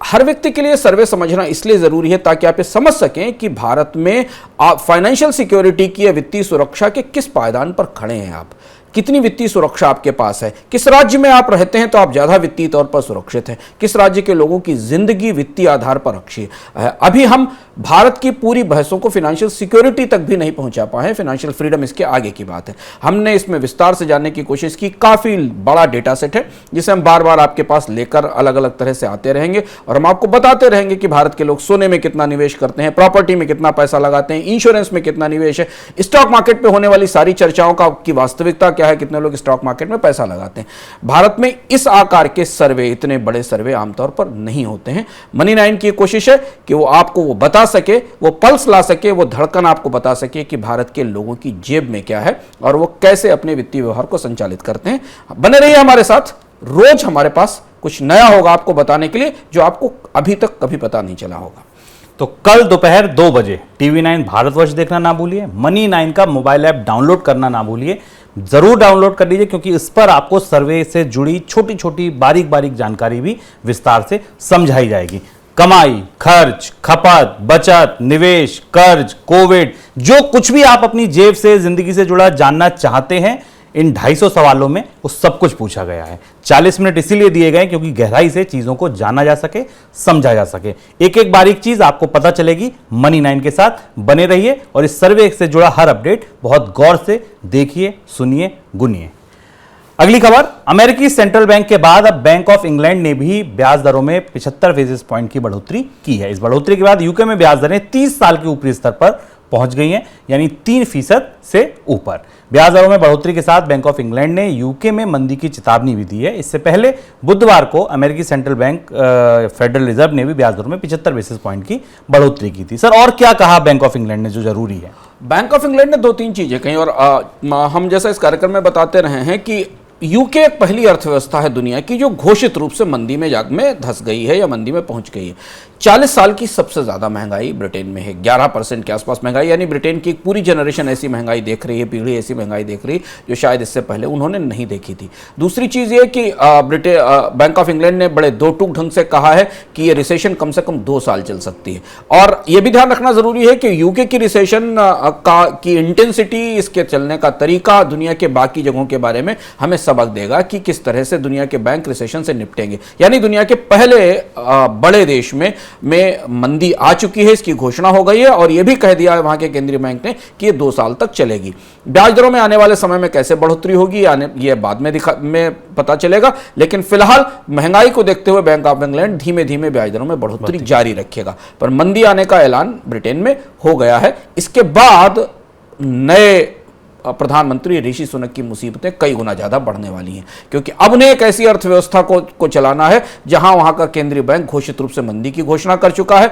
हर व्यक्ति के लिए सर्वे समझना इसलिए ज़रूरी है ताकि आप ये समझ सकें कि भारत में आप फाइनेंशियल सिक्योरिटी की या वित्तीय सुरक्षा के किस पायदान पर खड़े हैं। आप कितनी वित्तीय सुरक्षा आपके पास है, किस राज्य में आप रहते हैं तो आप ज़्यादा वित्तीय तौर पर सुरक्षित हैं, किस राज्य के लोगों की जिंदगी वित्तीय आधार पर रखी है। अभी हम भारत की पूरी बहसों को फाइनेंशियल सिक्योरिटी तक भी नहीं पहुंचा पाए हैं, फाइनेंशियल फ्रीडम इसके आगे की बात है। हमने इसमें विस्तार से जानने की कोशिश की। काफ़ी बड़ा डेटा सेट है जिसे हम बार बार आपके पास लेकर अलग अलग तरह से आते रहेंगे और हम आपको बताते रहेंगे कि भारत के लोग सोने में कितना निवेश करते हैं, प्रॉपर्टी में कितना पैसा लगाते हैं, इंश्योरेंस में कितना निवेश है, स्टॉक मार्केट पर होने वाली सारी चर्चाओं की वास्तविकता क्या है, कितने लोग स्टॉक मार्केट में पैसा लगाते हैं। भारत में इस आकार के सर्वे, इतने बड़े सर्वे आमतौर पर नहीं होते हैं। मनी 9 की कोशिश है कि वो आपको वो बता सके, वो पल्स ला सके, वो धड़कन आपको बता सके कि भारत के लोगों की जेब में क्या है और वो कैसे अपने वित्तीय व्यवहार को संचालित करते हैं। बने रहिए हमारे साथ, रोज हमारे पास कुछ नया होगा आपको बताने के लिए जो आपको अभी तक कभी पता नहीं चला होगा। तो कल दोपहर 2 बजे TV 9 भारतवर्ष देखना ना भूलिए, मनी 9 का मोबाइल ऐप डाउनलोड करना ना भूलिए। जरूर डाउनलोड कर लीजिए क्योंकि इस पर आपको सर्वे से जुड़ी छोटी छोटी बारीक बारीक जानकारी भी विस्तार से समझाई जाएगी। कमाई, खर्च, खपत, बचत, निवेश, कर्ज, कोविड, जो कुछ भी आप अपनी जेब से, जिंदगी से जुड़ा जानना चाहते हैं, इन 250 सवालों में वो सब कुछ पूछा गया है। 40 मिनट इसीलिए दिए गए क्योंकि गहराई से चीजों को जाना जा सके, समझा जा सके। एक एक बारीक चीज आपको पता चलेगी। मनी 9 के साथ बने रहिए और इस सर्वे से जुड़ा हर अपडेट बहुत गौर से देखिए, सुनिए, गुनिए। अगली खबर, अमेरिकी सेंट्रल बैंक के बाद अब बैंक ऑफ इंग्लैंड ने भी ब्याज दरों में 75 बेसिस पॉइंट की बढ़ोतरी की है। इस बढ़ोतरी के बाद यूके में ब्याज दरें 30 साल के ऊपरी स्तर पर पहुंच गई हैं, यानी 3% से ऊपर। ब्याज दरों में बढ़ोतरी के साथ बैंक ऑफ इंग्लैंड ने यूके में मंदी की चेतावनी भी दी है। इससे पहले बुधवार को अमेरिकी सेंट्रल बैंक फेडरल रिजर्व ने भी ब्याज दरों में 75 बेसिस पॉइंट की बढ़ोतरी की थी। सर, और क्या कहा बैंक ऑफ इंग्लैंड ने जो जरूरी है? बैंक ऑफ इंग्लैंड ने 2-3 चीजें कही और हम जैसा इस कार्यक्रम में बताते रहे हैं कि यूके एक पहली अर्थव्यवस्था है दुनिया की जो घोषित रूप से मंदी में धंस गई है या मंदी में पहुंच गई है। 40 साल की सबसे ज़्यादा महंगाई ब्रिटेन में है, 11% के आसपास महंगाई, यानी ब्रिटेन की पूरी जनरेशन ऐसी महंगाई देख रही है, पीढ़ी ऐसी महंगाई देख रही है जो शायद इससे पहले उन्होंने नहीं देखी थी। दूसरी चीज़ ये कि बैंक ऑफ इंग्लैंड ने बड़े दो टूक ढंग से कहा है कि ये रिसेशन कम से कम 2 साल चल सकती है। और ये भी ध्यान रखना ज़रूरी है कि यूके की रिसेशन की इंटेंसिटी, इसके चलने का तरीका दुनिया के बाकी जगहों के बारे में हमें सबक देगा कि किस तरह से दुनिया के बैंक रिसेशन से निपटेंगे। यानी दुनिया के पहले बड़े देश में मंदी आ चुकी है, इसकी घोषणा हो गई है और यह भी कह दिया है वहां के केंद्रीय बैंक ने कि ये 2 साल तक चलेगी। ब्याज दरों में आने वाले समय में कैसे बढ़ोतरी होगी ये बाद में पता चलेगा, लेकिन फिलहाल महंगाई को देखते हुए बैंक ऑफ इंग्लैंड धीमे धीमे ब्याज दरों में बढ़ोतरी जारी रखेगा। पर मंदी आने का ऐलान ब्रिटेन में हो गया है। इसके बाद नए प्रधानमंत्री ऋषि सुनक की मुसीबतें कई गुना ज्यादा बढ़ने वाली हैं, क्योंकि अब उन्हें एक ऐसी अर्थव्यवस्था को चलाना है जहां वहां का केंद्रीय बैंक घोषित रूप से मंदी की घोषणा कर चुका है।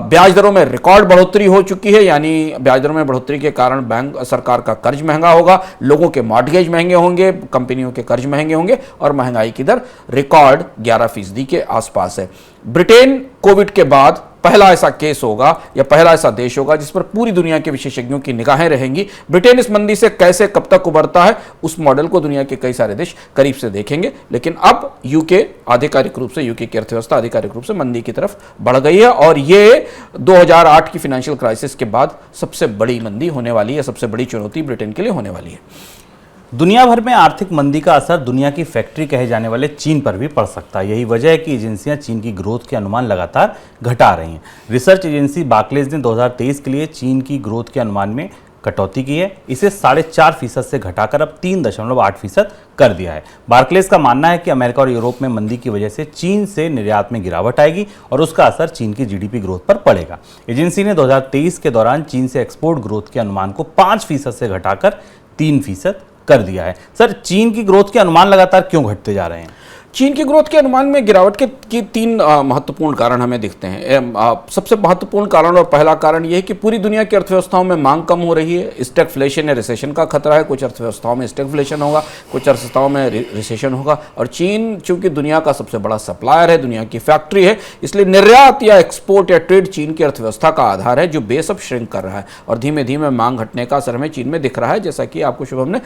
ब्याज दरों में रिकॉर्ड बढ़ोतरी हो चुकी है, यानी ब्याज दरों में बढ़ोतरी के कारण बैंक सरकार का कर्ज महंगा होगा, लोगों के मॉर्टगेज महंगे होंगे, कंपनियों के कर्ज महंगे होंगे और महंगाई की दर रिकॉर्ड 11% के आसपास है। ब्रिटेन कोविड के बाद पहला ऐसा केस होगा या पहला ऐसा देश होगा जिस पर पूरी दुनिया के विशेषज्ञों की निगाहें रहेंगी। ब्रिटेन इस मंदी से कैसे कब तक उबरता है, उस मॉडल को दुनिया के कई सारे देश करीब से देखेंगे। लेकिन अब यूके आधिकारिक रूप से, यूके की अर्थव्यवस्था आधिकारिक रूप से मंदी की तरफ बढ़ गई है और ये 2008 की फाइनेंशियल क्राइसिस के बाद सबसे बड़ी मंदी होने वाली है, सबसे बड़ी चुनौती ब्रिटेन के लिए होने वाली है। दुनिया भर में आर्थिक मंदी का असर दुनिया की फैक्ट्री कहे जाने वाले चीन पर भी पड़ सकता है। यही वजह है कि एजेंसियां चीन की ग्रोथ के अनुमान लगातार घटा रही हैं। रिसर्च एजेंसी बार्कलेज ने 2023 के लिए चीन की ग्रोथ के अनुमान में कटौती की है। इसे 4.5% से घटाकर अब 3.8% कर दिया है। बार्कलेज का मानना है कि अमेरिका और यूरोप में मंदी की वजह से चीन से निर्यात में गिरावट आएगी और उसका असर चीन की जीडीपी ग्रोथ पर पड़ेगा। एजेंसी ने 2023 के दौरान चीन से एक्सपोर्ट ग्रोथ के अनुमान को 5% से घटाकर 3% कर दिया है। सर, चीन की ग्रोथ के अनुमान लगातार क्यों घटते जा रहे हैं? चीन की ग्रोथ के अनुमान में गिरावट के तीन महत्वपूर्ण कारण हमें दिखते हैं। सबसे महत्वपूर्ण कारण और पहला कारण यह है कि पूरी दुनिया की अर्थव्यवस्थाओं में मांग कम हो रही है। स्टैगफ्लेशन या रिसेशन का खतरा है। कुछ अर्थव्यवस्थाओं में स्टैगफ्लेशन होगा, कुछ अर्थव्यवस्थाओं में रिसेशन होगा। और चीन चूंकि दुनिया का सबसे बड़ा सप्लायर है, दुनिया की फैक्ट्री है, इसलिए निर्यात या एक्सपोर्ट या ट्रेड चीन की अर्थव्यवस्था का आधार है, जो बेस अब श्रिंक कर रहा है और धीमे धीमे मांग घटने का असर हमें चीन में दिख रहा है, जैसा कि आपको शुभम ने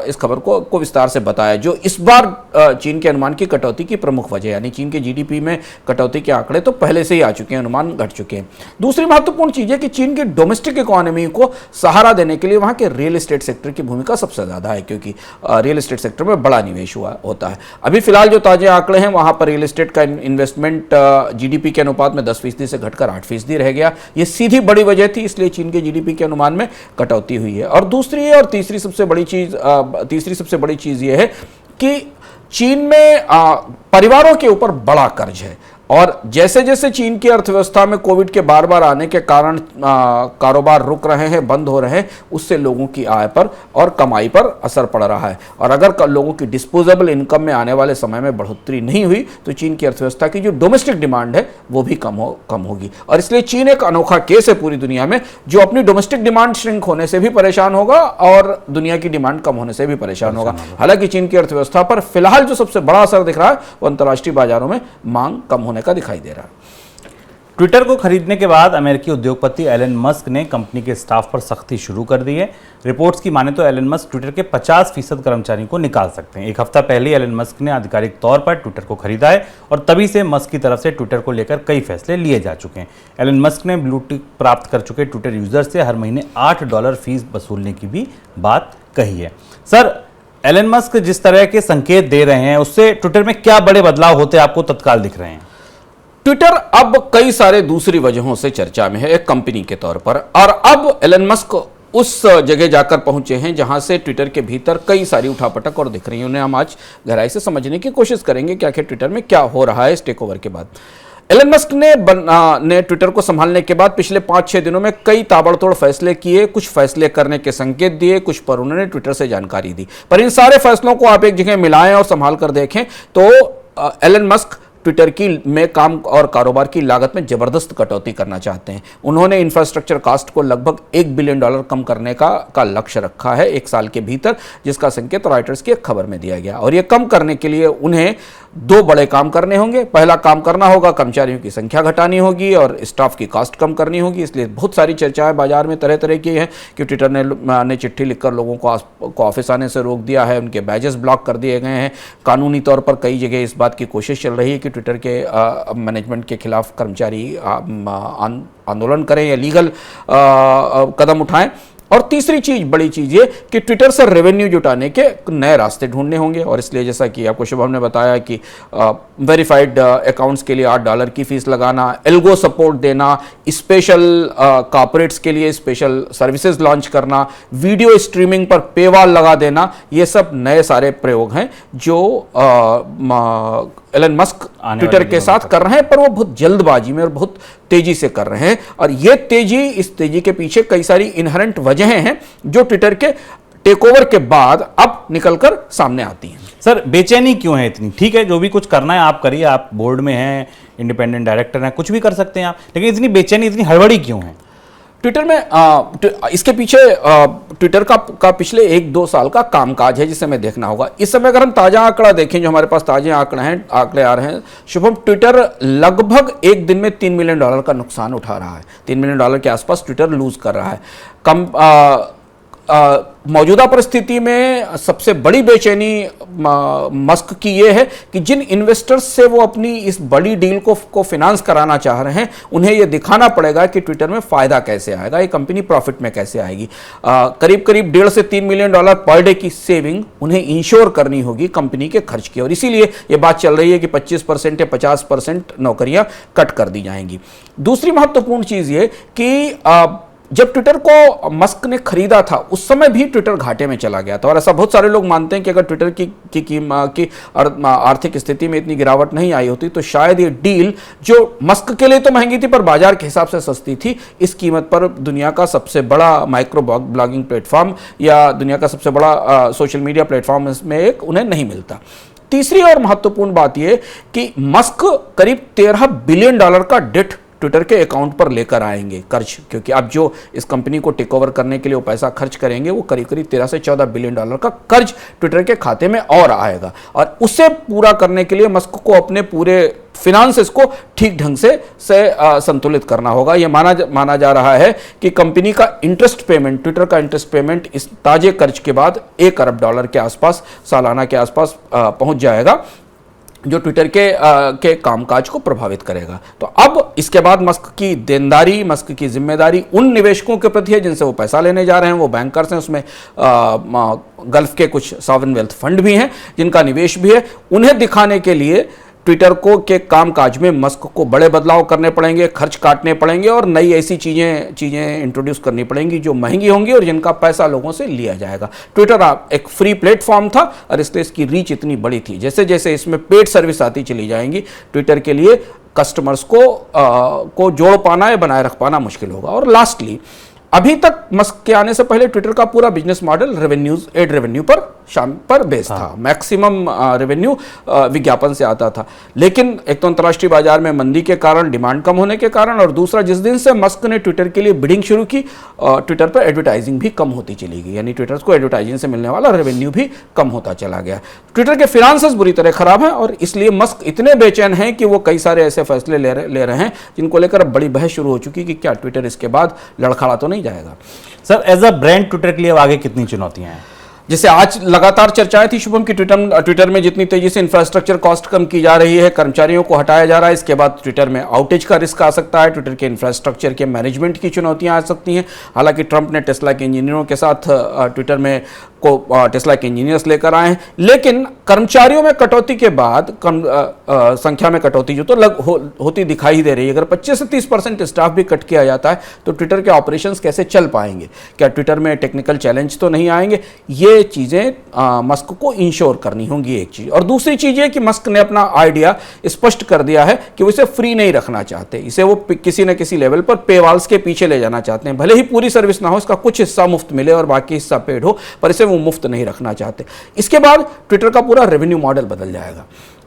इस खबर को विस्तार से बताया। जो इस बार चीन के अनुमान की कटौती की प्रमुख वजह, यानी चीन के जीडीपी में कटौती के आंकड़े तो पहले से ही आ चुके हैं, अनुमान घट चुके हैं। दूसरी महत्वपूर्ण चीज है कि चीन की डोमेस्टिक इकोनॉमी को सहारा देने के लिए वहां के रियल एस्टेट सेक्टर की भूमिका सबसे ज्यादा है, क्योंकि रियल एस्टेट सेक्टर में बड़ा निवेश होता है। अभी फिलहाल जो ताजे आंकड़े हैं वहां पर रियल एस्टेट का इन्वेस्टमेंट जीडीपी के अनुपात में 10% से घटकर 8% रह गया। यह सीधी बड़ी वजह थी, इसलिए चीन के जीडीपी के अनुमान में कटौती हुई है। और दूसरी और तीसरी सबसे बड़ी चीज यह है कि चीन में परिवारों के ऊपर बड़ा कर्ज है और जैसे जैसे चीन की अर्थव्यवस्था में कोविड के बार बार आने के कारण कारोबार रुक रहे हैं, बंद हो रहे हैं, उससे लोगों की आय पर और कमाई पर असर पड़ रहा है। और अगर लोगों की डिस्पोजेबल इनकम में आने वाले समय में बढ़ोतरी नहीं हुई तो चीन की अर्थव्यवस्था की जो डोमेस्टिक डिमांड है वो भी कम होगी। और इसलिए चीन एक अनोखा केस है पूरी दुनिया में, जो अपनी डोमेस्टिक डिमांड श्रिंक होने से भी परेशान होगा और दुनिया की डिमांड कम होने से भी परेशान होगा। हालांकि चीन की अर्थव्यवस्था पर फिलहाल जो सबसे बड़ा असर दिख रहा है वो अंतर्राष्ट्रीय बाजारों में मांग कम होने का दिखाई दे रहा है। ट्विटर को खरीदने के बाद अमेरिकी उद्योगपति एलन मस्क ने कंपनी के स्टाफ पर सख्ती शुरू कर दी है। रिपोर्ट्स की माने तो एलन मस्क ट्विटर के 50% कर्मचारियों को निकाल सकते हैं। एक हफ्ता पहले एलन मस्क ने आधिकारिक तौर पर ट्विटर को खरीदा है और तभी से मस्क की तरफ से ट्विटर को लेकर कई फैसले लिए जा चुके हैं। एलन मस्क ने ब्लू टिक प्राप्त कर चुके ट्विटर यूजर से हर महीने $8 फीस वसूलने की भी बात कही है। सर, एलन मस्क जिस तरह के संकेत दे रहे हैं उससे ट्विटर में क्या बड़े बदलाव होते आपको तत्काल दिख रहे हैं? ट्विटर अब कई सारे दूसरी वजहों से चर्चा में है एक कंपनी के तौर पर, और अब एलन मस्क उस जगह जाकर पहुंचे हैं जहां से ट्विटर के भीतर कई सारी उठापटक और दिख रही है। उन्हें हम आज गहराई से समझने की कोशिश करेंगे कि आखिर ट्विटर में क्या हो रहा है इस टेक ओवर के बाद। एलन मस्क ने ट्विटर को संभालने के बाद पिछले 5-6 दिनों में कई ताबड़तोड़ फैसले किए, कुछ फैसले करने के संकेत दिए, कुछ पर उन्होंने ट्विटर से जानकारी दी। पर इन सारे फैसलों को आप एक जगह मिलाएं और संभाल कर देखें तो एलन मस्क ट्विटर की में काम और कारोबार की लागत में जबरदस्त कटौती करना चाहते हैं। उन्होंने इंफ्रास्ट्रक्चर कॉस्ट को लगभग $1 बिलियन कम करने का लक्ष्य रखा है 1 साल के भीतर, जिसका संकेत रॉयटर्स की एक खबर में दिया गया। और यह कम करने के लिए उन्हें 2 बड़े काम करने होंगे। पहला काम करना होगा, कर्मचारियों की संख्या घटानी होगी और स्टाफ की कॉस्ट कम करनी होगी। इसलिए बहुत सारी चर्चाएं बाजार में तरह तरह की हैं कि ट्विटर ने चिट्ठी लिखकर लोगों को ऑफिस आने से रोक दिया है, उनके बैजेस ब्लॉक कर दिए गए हैं। कानूनी तौर पर कई जगह इस बात की कोशिश चल रही है कि ट्विटर के मैनेजमेंट के खिलाफ कर्मचारी आंदोलन करें या लीगल कदम उठाएं। और तीसरी चीज, बड़ी चीज ये कि ट्विटर से रेवेन्यू जुटाने के नए रास्ते ढूंढने होंगे। और इसलिए जैसा कि आपको शुभम ने बताया कि वेरीफाइड अकाउंट्स के लिए $8 की फीस लगाना, एल्गो सपोर्ट देना, स्पेशल कॉर्पोरेट्स के लिए स्पेशल सर्विसेज लॉन्च करना, वीडियो स्ट्रीमिंग पर पेवाल लगा देना, ये सब नए सारे प्रयोग हैं जो एलन मस्क ट्विटर के साथ कर रहे हैं, पर वो बहुत जल्दबाजी में और बहुत तेजी से कर रहे हैं। और ये इस तेजी के पीछे कई सारी इनहेरेंट वजहें हैं जो ट्विटर के टेक ओवर के बाद अब निकलकर सामने आती हैं। सर, बेचैनी क्यों है इतनी? ठीक है, जो भी कुछ करना है आप करिए, आप बोर्ड में हैं, इंडिपेंडेंट डायरेक्टर हैं, कुछ भी कर सकते हैं आप, लेकिन इतनी बेचैनी, इतनी हड़बड़ी क्यों है? ट्विटर में इसके पीछे ट्विटर का पिछले 1-2 साल का कामकाज है जिसे हमें देखना होगा। इस समय अगर हम ताजा आंकड़ा देखें, जो हमारे पास ताजे आंकड़े आ रहे हैं शुभम, ट्विटर लगभग एक दिन में $3 मिलियन का नुकसान उठा रहा है। $3 मिलियन के आसपास ट्विटर लूज कर रहा है। मौजूदा परिस्थिति में सबसे बड़ी बेचैनी मस्क की यह है कि जिन इन्वेस्टर्स से वो अपनी इस बड़ी डील को फाइनेंस कराना चाह रहे हैं, उन्हें यह दिखाना पड़ेगा कि ट्विटर में फायदा कैसे आएगा, ये कंपनी प्रॉफिट में कैसे आएगी। करीब करीब $1.5 से $3 मिलियन पर डे की सेविंग उन्हें इंश्योर करनी होगी कंपनी के खर्च की, और इसीलिए यह बात चल रही है कि 25% या 50% नौकरियां कट कर दी जाएंगी। दूसरी महत्वपूर्ण चीज ये कि जब ट्विटर को मस्क ने खरीदा था उस समय भी ट्विटर घाटे में चला गया था, और ऐसा बहुत सारे लोग मानते हैं कि अगर ट्विटर की आर्थिक स्थिति में इतनी गिरावट नहीं आई होती तो शायद ये डील, जो मस्क के लिए तो महंगी थी पर बाजार के हिसाब से सस्ती थी, इस कीमत पर दुनिया का सबसे बड़ा माइक्रो ब्लॉगिंग प्लेटफॉर्म या दुनिया का सबसे बड़ा सोशल मीडिया प्लेटफॉर्म में एक उन्हें नहीं मिलता। तीसरी और महत्वपूर्ण बात यह कि मस्क करीब $13 बिलियन का डेट ट्विटर के अकाउंट पर लेकर आएंगे, कर्ज, क्योंकि अब जो इस कंपनी को टेक ओवर करने के लिए वो पैसा खर्च करेंगे वो करीब करीब 13 से 14 बिलियन डॉलर का कर्ज ट्विटर के खाते में और आएगा, और उसे पूरा करने के लिए मस्क को अपने पूरे फिनांसेस को ठीक ढंग से संतुलित करना होगा। यह माना जा रहा है कि कंपनी का इंटरेस्ट पेमेंट, ट्विटर का इंटरेस्ट पेमेंट इस ताजे कर्ज के बाद $1 अरब के आसपास, सालाना के आसपास पहुंच जाएगा, जो ट्विटर के कामकाज को प्रभावित करेगा। तो अब इसके बाद मस्क की देनदारी, मस्क की जिम्मेदारी उन निवेशकों के प्रति है जिनसे वो पैसा लेने जा रहे हैं। वो बैंकर्स हैं, उसमें गल्फ के कुछ सॉवरेन वेल्थ फंड भी हैं जिनका निवेश भी है। उन्हें दिखाने के लिए ट्विटर के कामकाज में मस्क को बड़े बदलाव करने पड़ेंगे, खर्च काटने पड़ेंगे और नई ऐसी चीजें इंट्रोड्यूस करनी पड़ेंगी जो महंगी होंगी और जिनका पैसा लोगों से लिया जाएगा। ट्विटर एक फ्री प्लेटफॉर्म था और इसलिए इसकी रीच इतनी बड़ी थी। जैसे जैसे इसमें पेड सर्विस आती चली जाएंगी, ट्विटर के लिए कस्टमर्स को जोड़ पाना या बनाए रख पाना मुश्किल होगा। और लास्टली, अभी तक मस्क के आने से पहले ट्विटर का पूरा बिजनेस मॉडल एड रेवेन्यू पर बेस था। मैक्सिमम रेवेन्यू विज्ञापन से आता था, लेकिन एक तो अंतर्राष्ट्रीय बाजार में मंदी के कारण, डिमांड कम होने के कारण, और दूसरा जिस दिन से मस्क ने ट्विटर के लिए बिडिंग शुरू की, ट्विटर पर एडवर्टाइजिंग भी कम होती चली गई, यानी ट्विटर को एडवर्टाइजिंग से मिलने वाला रेवेन्यू भी कम होता चला गया। ट्विटर के फिनांसेस बुरी तरह खराब हैं और इसलिए मस्क इतने बेचैन हैं कि वो कई सारे ऐसे फैसले ले रहे हैं जिनको लेकर अब बड़ी बहस शुरू हो चुकी कि क्या ट्विटर इसके बाद लड़खड़ा तो नहीं जाएगा। Sir, as a brand Twitter के लिए अब आगे कितनी चुनौतियां हैं? जैसे आज लगातार चर्चाएं थी शुभम की ट्विटर में जितनी तेजी से इंफ्रास्ट्रक्चर कॉस्ट कम की जा रही है, कर्मचारियों को हटाया जा रहा है, इसके बाद ट्विटर में आउटेज का रिस्क आ सकता है, ट्विटर के इंफ्रास्ट्रक्चर के मैनेजमेंट की चुनौतियां आ सकती हैं। हालांकि ट्रंप ने टेस्ला के इंजीनियरों के साथ ट्विटर में टेस्ला के इंजीनियर्स लेकर आए हैं, लेकिन कर्मचारियों में कटौती के बाद संख्या में कटौती जो तो होती दिखाई दे रही है। अगर 25 से 30% स्टाफ भी कट किया जाता है तो ट्विटर के ऑपरेशंस कैसे चल पाएंगे? क्या ट्विटर में टेक्निकल चैलेंज तो नहीं आएंगे? ये चीजें मस्क को इंश्योर करनी होंगी, एक चीज। और दूसरी चीज है कि मस्क ने अपना आइडिया स्पष्ट कर दिया है कि वो इसे फ्री नहीं रखना चाहते, इसे वो किसी न किसी लेवल पर पेवाल्स के पीछे ले जाना चाहते हैं। भले ही पूरी सर्विस ना हो, इसका कुछ हिस्सा मुफ्त मिले और बाकी हिस्सा पेड हो, पर इसे वो मुफ्त नहीं रखना चाहते। इसके बाद ट्विटर का पूरा रेवेन्यू मॉडल बदल जाएगा,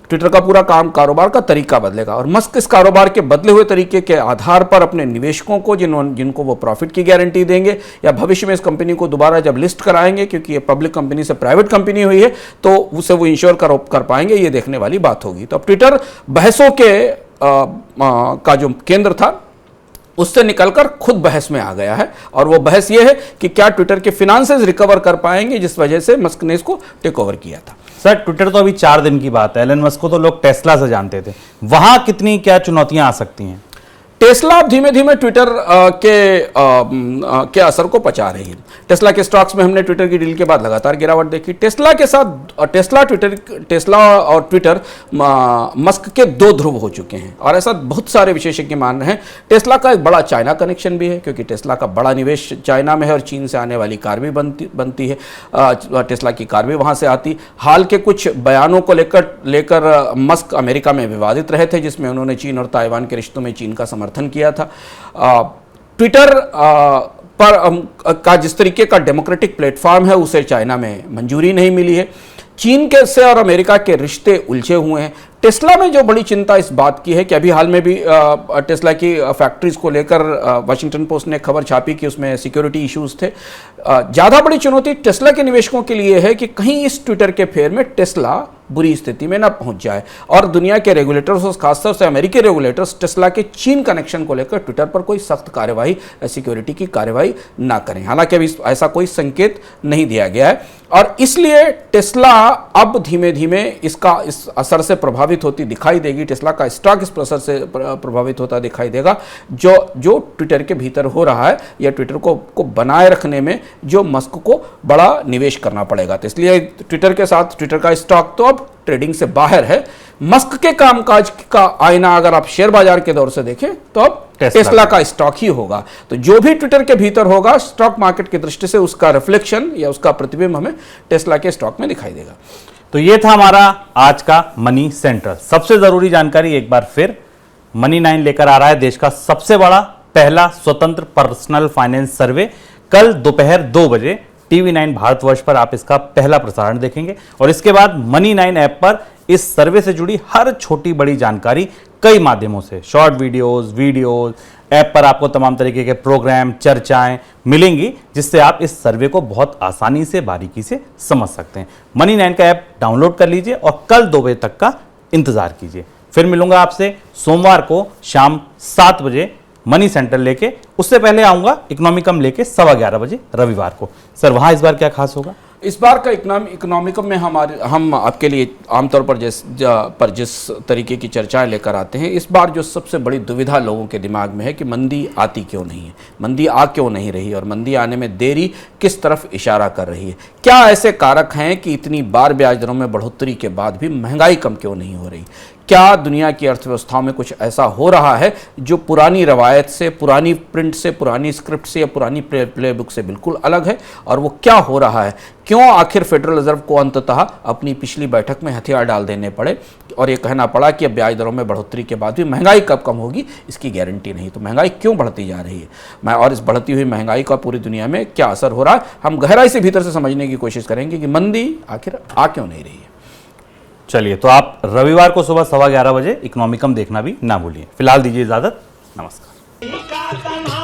ट्विटर का पूरा कारोबार का तरीका बदलेगा और मस्क इस कारोबार के बदले हुए तरीके के आधार पर अपने निवेशकों को, जिनको वो प्रॉफिट की गारंटी देंगे या भविष्य में इस कंपनी को दोबारा जब लिस्ट कराएंगे, क्योंकि ये पब्लिक कंपनी से प्राइवेट कंपनी हुई है, तो उसे वो इंश्योर कर पाएंगे, ये देखने वाली बात होगी। तो अब ट्विटर बहसों का जो केंद्र था उससे निकलकर खुद बहस में आ गया है, और वो बहस ये है कि क्या ट्विटर के फिनांसेस रिकवर कर पाएंगे जिस वजह से मस्क ने इसको टेक ओवर किया था। सर, ट्विटर तो अभी 4 दिन की बात है, एलन मस्क को तो लोग टेस्ला से जानते थे, वहां कितनी क्या चुनौतियां आ सकती हैं? टेस्ला धीमे धीमे ट्विटर के असर को पचा रही है। टेस्ला के स्टॉक्स में हमने ट्विटर की डील के बाद लगातार गिरावट देखी। टेस्ला और ट्विटर मस्क के 2 ध्रुव हो चुके हैं, और ऐसा बहुत सारे विशेषज्ञ मान रहे हैं। टेस्ला का एक बड़ा चाइना कनेक्शन भी है, क्योंकि टेस्ला का बड़ा निवेश चाइना में है और चीन से आने वाली कार भी बनती है, टेस्ला की कार भी वहां से आती। हाल के कुछ बयानों को लेकर मस्क अमेरिका में विवादित रहे थे, जिसमें उन्होंने चीन और ताइवान के रिश्तों में चीन का समर्थन किया था। ट्विटर पर का जिस तरीके का डेमोक्रेटिक प्लेटफॉर्म है उसे चाइना में मंजूरी नहीं मिली है। चीन के से और अमेरिका के रिश्ते उलझे हुए हैं। टेस्ला में जो बड़ी चिंता इस बात की है कि अभी हाल में भी टेस्ला की फैक्ट्रीज को लेकर वाशिंगटन पोस्ट ने खबर छापी कि उसमें सिक्योरिटी इश्यूज थे। ज़्यादा बड़ी चुनौती टेस्ला के निवेशकों के लिए है कि कहीं इस ट्विटर के फेर में टेस्ला बुरी स्थिति में ना पहुंच जाए और दुनिया के रेगुलेटर्स और खासतौर से अमेरिकी रेगुलेटर्स टेस्ला के चीन कनेक्शन को लेकर ट्विटर पर कोई सख्त कार्यवाही, सिक्योरिटी की कार्यवाही ना करें। हालांकि अभी ऐसा कोई संकेत नहीं दिया गया है और इसलिए टेस्ला अब धीमे धीमे इस असर से प्रभावित होती दिखाई देगी। टेस्ला का स्टॉक इस असर से प्रभावित होता दिखाई देगा जो ट्विटर के भीतर हो रहा है या ट्विटर को बनाए रखने में जो मस्क को बड़ा निवेश करना पड़ेगा। तो इसलिए ट्विटर के साथ ट्विटर का स्टॉक तो अब ट्रेडिंग से बाहर है। मस्क के कामकाज का आईना अगर आप शेयर बाजार के दौर से देखें तो अब टेस्ला का स्टॉक ही होगा। तो जो भी ट्विटर के भीतर होगा स्टॉक मार्केट की दृष्टि से उसका रिफ्लेक्शन या उसका प्रतिबिंब हमें टेस्ला के स्टॉक में दिखाई देगा। तो ये था हमारा आज का मनी सेंट्रल। सबसे जरूरी जानकारी एक बार फिर मनी 9 लेकर आ रहा है देश का सबसे बड़ा पहला स्वतंत्र पर्सनल फाइनेंस सर्वे। कल दोपहर 2 बजे TV9 भारतवर्ष पर आप इसका पहला प्रसारण देखेंगे और इसके बाद मनी 9 ऐप पर इस सर्वे से जुड़ी हर छोटी बड़ी जानकारी कई माध्यमों से, शॉर्ट वीडियोस ऐप पर आपको तमाम तरीके के प्रोग्राम, चर्चाएं मिलेंगी जिससे आप इस सर्वे को बहुत आसानी से, बारीकी से समझ सकते हैं। मनी 9 का ऐप डाउनलोड कर लीजिए और कल 2 बजे तक का इंतजार कीजिए। फिर मिलूंगा आपसे सोमवार को शाम 7 बजे मनी सेंट्रल लेके। उससे पहले आऊंगा इकोनॉमिकम लेके 11:15 बजे रविवार को। सर वहां इस बार क्या खास होगा? इस बार का इकोनॉमिकम में हम आपके लिए आमतौर पर जिस तरीके की चर्चाएं लेकर आते हैं, इस बार जो सबसे बड़ी दुविधा लोगों के दिमाग में है कि मंदी आती क्यों नहीं है, मंदी आ क्यों नहीं रही और मंदी आने में देरी किस तरफ इशारा कर रही है। क्या ऐसे कारक हैं कि इतनी बार ब्याज दरों में बढ़ोतरी के बाद भी महंगाई कम क्यों नहीं हो रही? क्या दुनिया की अर्थव्यवस्थाओं में कुछ ऐसा हो रहा है जो पुरानी रवायत से, पुरानी प्रिंट से, पुरानी स्क्रिप्ट से या पुरानी प्लेबुक से बिल्कुल अलग है? और वो क्या हो रहा है? क्यों आखिर फेडरल रिजर्व को अंततः अपनी पिछली बैठक में हथियार डाल देने पड़े और ये कहना पड़ा कि अब ब्याज दरों में बढ़ोतरी के बाद भी महंगाई कब कम होगी इसकी गारंटी नहीं। तो महंगाई क्यों बढ़ती जा रही है और इस बढ़ती हुई महंगाई का पूरी दुनिया में क्या असर हो रहा है, हम गहराई से भीतर से समझने की कोशिश करेंगे कि मंदी आखिर आ क्यों नहीं रही है। चलिए, तो आप रविवार को सुबह 11:15 बजे इकोनॉमिकम देखना भी ना भूलिए। फिलहाल दीजिए इजाजत, नमस्कार।